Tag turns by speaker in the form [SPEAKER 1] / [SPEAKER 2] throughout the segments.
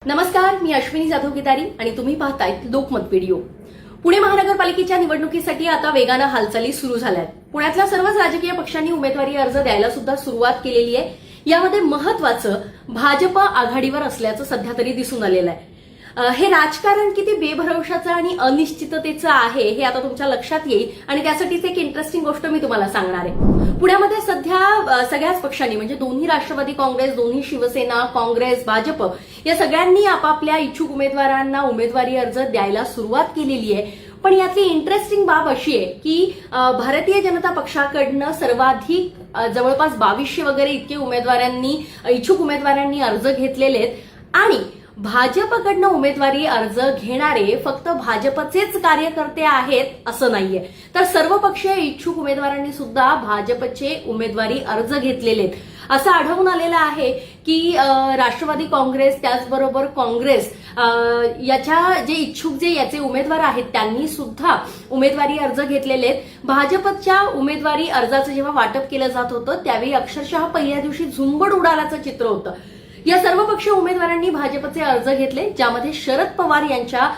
[SPEAKER 1] नमस्कार, मी अश्विनी जाधव गितारी आणि तुम्ही पाहतायत लोकमत व्हिडिओ। पुणे महानगरपालिकेच्या निवडणुकीसाठी आता वेगानं हालचाली सुरू झाल्या आहेत। पुण्यातल्या सर्वच राजकीय पक्षांनी उमेदवारी अर्ज द्यायला सुद्धा सुरुवात केलेली आहे। यामध्ये महत्त्वाचं भाजप आघाडीवर असल्याचं सध्या तरी दिसून आलेलं आहे। हे राजकारण किती बेभरवशाचं आणि अनिश्चिततेचं आहे हे आता तुमच्या लक्षात येईल आणि त्यासाठीच एक इंटरेस्टिंग गोष्ट मी तुम्हाला सांगणार आहे। पुण्यामध्ये सध्या सगळ्याच पक्षांनी म्हणजे दोन्ही राष्ट्रवादी काँग्रेस, दोन्ही शिवसेना, काँग्रेस, भाजप या सगळ्यांनी आपापल्या इच्छुक उमेदवारांना उमेदवारी अर्ज द्यायला सुरुवात केलेली आहे। पण यातली इंटरेस्टिंग बाब अशी आहे की भारतीय जनता पक्षाकडनं सर्वाधिक जवळपास 2200 वगैरे इतके इच्छुक उमेदवारांनी अर्ज घेतलेले आहेत आणि भाजपकडनं उमेदवारी अर्ज घेणारे फक्त भाजपचेच कार्यकर्ते आहेत असं नाहीये, तर सर्वपक्षीय इच्छुक उमेदवारांनी सुद्धा भाजपचे उमेदवारी अर्ज घेतलेले आहेत। असं आढळून आलेलं आहे की राष्ट्रवादी काँग्रेस त्याचबरोबर काँग्रेस याच्या याचे उमेदवार आहेत त्यांनी सुद्धा उमेदवारी अर्ज घेतलेले आहेत। भाजपच्या उमेदवारी अर्जाचं जेव्हा वाटप केलं जात होतं त्यावेळी अक्षरशः पहिल्या दिवशी झुंबड उडाल्याचं चित्र होतं। या सर्व पक्षीय उमेदवारांनी भाजपचे अर्ज घेतले, ज्यामध्ये शरद पवार यांच्या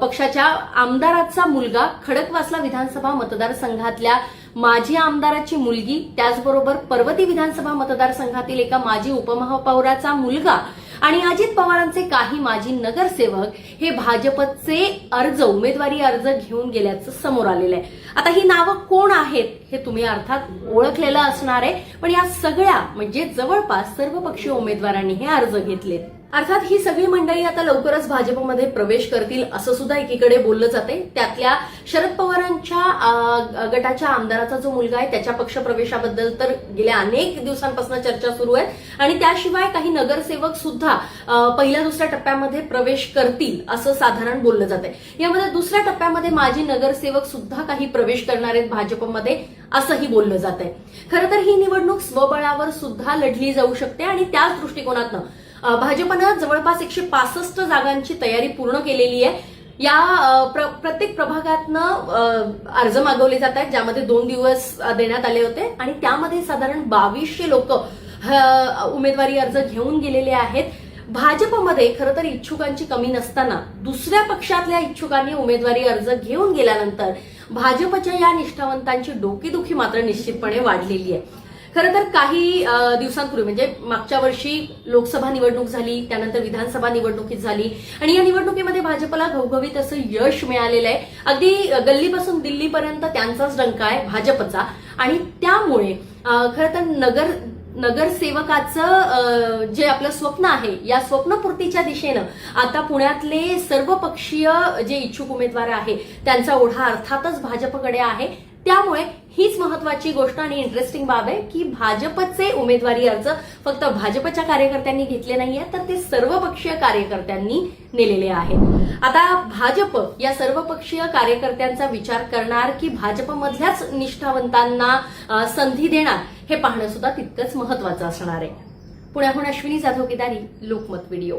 [SPEAKER 1] पक्षाच्या आमदाराचा मुलगा, खडकवासला विधानसभा मतदारसंघातल्या माजी आमदाराची मुलगी, त्याचबरोबर पर्वती विधानसभा मतदारसंघातील एका माजी उपमहापौराचा मुलगा आणि अजित पवारांचे काही माजी नगरसेवक हे भाजपचे उमेदवारी अर्ज घेऊन गेल्याचं समोर आलेलं आहे। आता ही नावं कोण आहेत हे तुम्ही अर्थात ओळखलेलं असणार आहे, पण या सगळ्या म्हणजे जवळपास सर्व पक्षीय उमेदवारांनी हे अर्ज घेतलेत। अर्थात ही सगळी मंडळी आता लवकरच भाजपमध्ये प्रवेश करतील असं सुद्धा एकीकडे बोललं जाते। त्यातल्या शरद पवारांच्या गटाच्या आमदाराचा जो मुलगा आहे त्याच्या पक्षप्रवेशाबद्दल तर गेल्या अनेक दिवसांपासून चर्चा सुरू आहे आणि त्याशिवाय काही नगरसेवक सुद्धा पहिल्या दुसऱ्या टप्प्यामध्ये प्रवेश करतील असं साधारण बोललं जाते। यामध्ये दुसऱ्या टप्प्यामध्ये माजी नगरसेवक सुद्धा काही प्रवेश करणार आहेत भाजपमध्ये असंही बोललं जात आहे। खरं तर ही निवडणूक स्वबळावर सुद्धा लढली जाऊ शकते आणि त्याच दृष्टिकोनातनं भाजपनं जवळपास 165 जागांची तयारी पूर्ण केलेली आहे। या प्रत्येक प्रभागातनं अर्ज मागवले जात आहेत, ज्यामध्ये 2 दिवस देण्यात आले होते आणि त्यामध्ये साधारण 2200 लोक उमेदवारी अर्ज घेऊन गेलेले आहेत। भाजपमध्ये खरं तर इच्छुकांची कमी नसताना दुसऱ्या पक्षातल्या इच्छुकांनी उमेदवारी अर्ज घेऊन गेल्यानंतर भाजपच्या या निष्ठावंतांची डोकेदुखी मात्र निश्चितपणे वाढलेली आहे। खरं तर काही दिवसांपूर्वी म्हणजे मागच्या वर्षी लोकसभा निवडणूक झाली, त्यानंतर विधानसभा निवडणुकीत झाली आणि या निवडणुकीमध्ये भाजपला घवघवीत असं यश मिळालेलं आहे। अगदी गल्लीपासून दिल्लीपर्यंत त्यांचाच डंका आहे भाजपचा आणि त्यामुळे खरं तर नगरसेवकाचं जे आपलं स्वप्न आहे या स्वप्नपूर्तीच्या दिशेनं आता पुण्यातले सर्वपक्षीय जे इच्छुक उमेदवार आहे त्यांचा ओढा अर्थातच भाजपकडे आहे। त्यामुळे हीच महत्वाची गोष्ट आणि इंटरेस्टिंग बाब आहे की भाजपचे उमेदवारी अर्ज फक्त भाजपच्या कार्यकर्त्यांनी घेतले नाहीये, तर ते सर्वपक्षीय कार्यकर्त्यांनी नेलेले आहेत। आता भाजप या सर्वपक्षीय कार्यकर्त्यांचा विचार करणार की भाजपमधल्याच निष्ठावंतांना संधी देणार हे पाहणं सुद्धा तितकंच महत्वाचं असणार आहे। पुण्याहून अश्विनी जाधव गितारी, लोकमत व्हिडिओ।